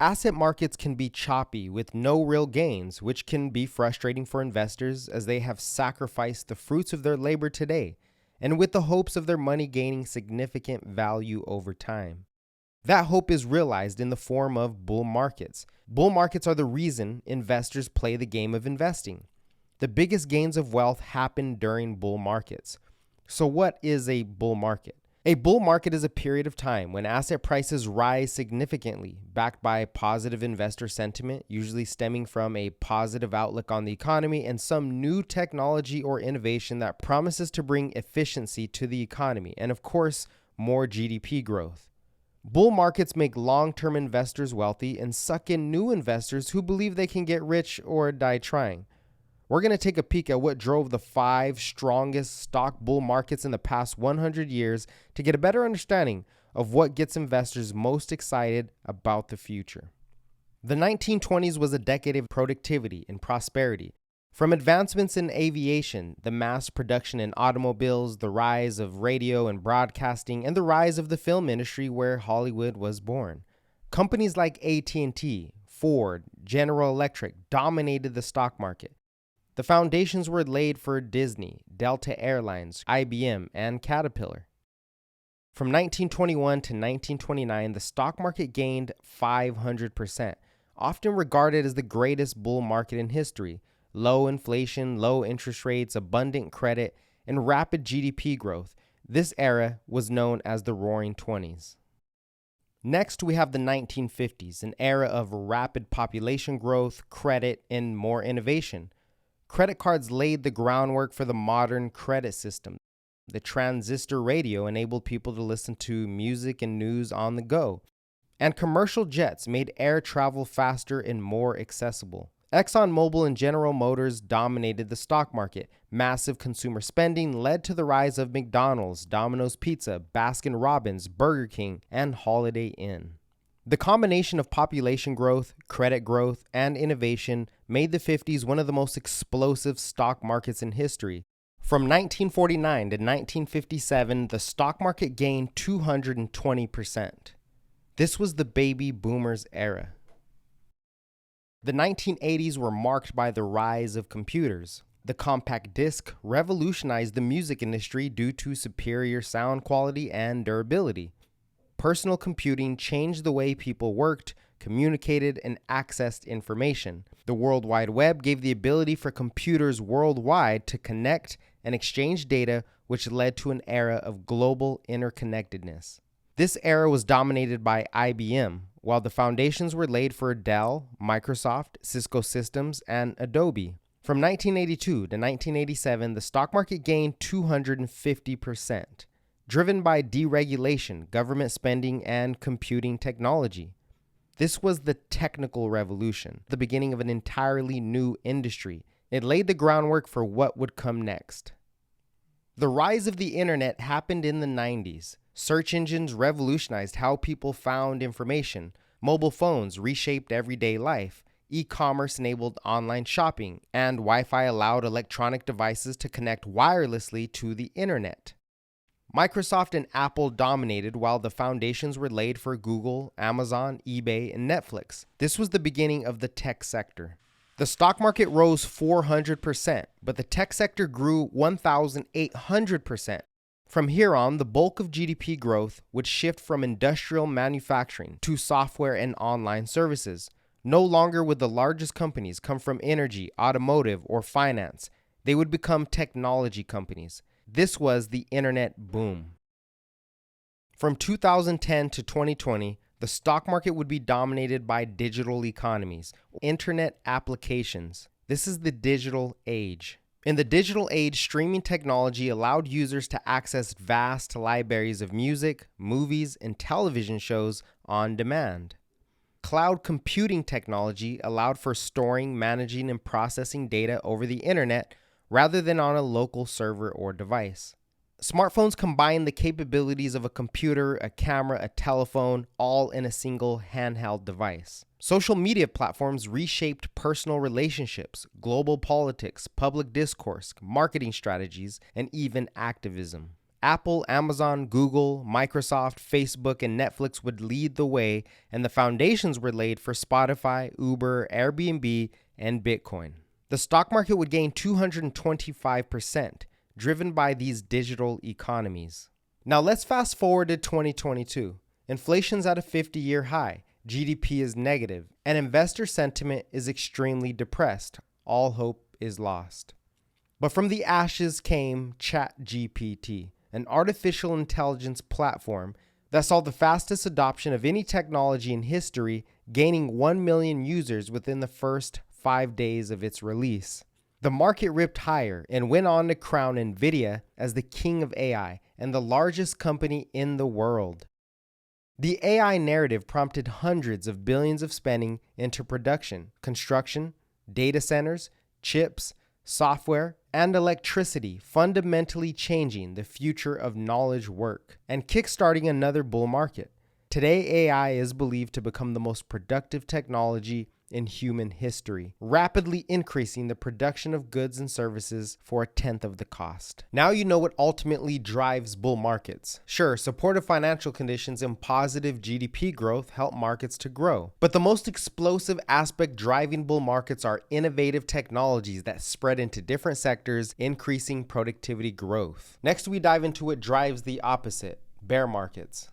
Asset markets can be choppy with no real gains, which can be frustrating for investors as they have sacrificed the fruits of their labor today and with the hopes of their money gaining significant value over time. That hope is realized in the form of bull markets. Bull markets are the reason investors play the game of investing. The biggest gains of wealth happen during bull markets. So what is a bull market? A bull market is a period of time when asset prices rise significantly, backed by positive investor sentiment, usually stemming from a positive outlook on the economy and some new technology or innovation that promises to bring efficiency to the economy and, of course, more GDP growth. Bull markets make long-term investors wealthy and suck in new investors who believe they can get rich or die trying. We're going to take a peek at what drove the 5 strongest stock bull markets in the past 100 years to get a better understanding of what gets investors most excited about the future. The 1920s was a decade of productivity and prosperity. From advancements in aviation, the mass production in automobiles, the rise of radio and broadcasting, and the rise of the film industry where Hollywood was born. Companies like AT&T, Ford, General Electric dominated the stock market. The foundations were laid for Disney, Delta Airlines, IBM, and Caterpillar. From 1921 to 1929, the stock market gained 500%, often regarded as the greatest bull market in history. Low inflation, low interest rates, abundant credit, and rapid GDP growth. This era was known as the Roaring Twenties. Next, we have the 1950s, an era of rapid population growth, credit, and more innovation. Credit cards laid the groundwork for the modern credit system. The transistor radio enabled people to listen to music and news on the go. And commercial jets made air travel faster and more accessible. ExxonMobil and General Motors dominated the stock market. Massive consumer spending led to the rise of McDonald's, Domino's Pizza, Baskin-Robbins, Burger King, and Holiday Inn. The combination of population growth, credit growth, and innovation made the 50s one of the most explosive stock markets in history. From 1949 to 1957, the stock market gained 220%. This was the baby boomers era. The 1980s were marked by the rise of computers. The compact disc revolutionized the music industry due to superior sound quality and durability. Personal computing changed the way people worked, communicated, and accessed information. The World Wide Web gave the ability for computers worldwide to connect and exchange data, which led to an era of global interconnectedness. This era was dominated by IBM, while the foundations were laid for Dell, Microsoft, Cisco Systems, and Adobe. From 1982 to 1987, the stock market gained 250%. Driven by deregulation, government spending, and computing technology. This was the technical revolution, the beginning of an entirely new industry. It laid the groundwork for what would come next. The rise of the internet happened in the 90s. Search engines revolutionized how people found information. Mobile phones reshaped everyday life. E-commerce enabled online shopping, and Wi-Fi allowed electronic devices to connect wirelessly to the internet. Microsoft and Apple dominated while the foundations were laid for Google, Amazon, eBay, and Netflix. This was the beginning of the tech sector. The stock market rose 400%, but the tech sector grew 1,800%. From here on, the bulk of GDP growth would shift from industrial manufacturing to software and online services. No longer would the largest companies come from energy, automotive, or finance. They would become technology companies. This was the internet boom. From 2010 to 2020, the stock market would be dominated by digital economies, internet applications. This is the digital age. In the digital age, streaming technology allowed users to access vast libraries of music, movies, and television shows on demand. Cloud computing technology allowed for storing, managing, and processing data over the internet rather than on a local server or device. Smartphones combine the capabilities of a computer, a camera, a telephone, all in a single handheld device. Social media platforms reshaped personal relationships, global politics, public discourse, marketing strategies, and even activism. Apple, Amazon, Google, Microsoft, Facebook, and Netflix would lead the way, and the foundations were laid for Spotify, Uber, Airbnb, and Bitcoin. The stock market would gain 225%, driven by these digital economies. Now let's fast forward to 2022. Inflation's at a 50-year high, GDP is negative, and investor sentiment is extremely depressed. All hope is lost. But from the ashes came ChatGPT, an artificial intelligence platform that saw the fastest adoption of any technology in history, gaining 1 million users within the first 5 days of its release. The market ripped higher and went on to crown NVIDIA as the king of AI and the largest company in the world. The AI narrative prompted hundreds of billions of spending into production, construction, data centers, chips, software, and electricity, fundamentally changing the future of knowledge work and kickstarting another bull market. Today, AI is believed to become the most productive technology in human history, rapidly increasing the production of goods and services for a tenth of the cost. Now you know what ultimately drives bull markets. Sure, supportive financial conditions and positive GDP growth help markets to grow. But the most explosive aspect driving bull markets are innovative technologies that spread into different sectors, increasing productivity growth. Next, we dive into what drives the opposite, bear markets.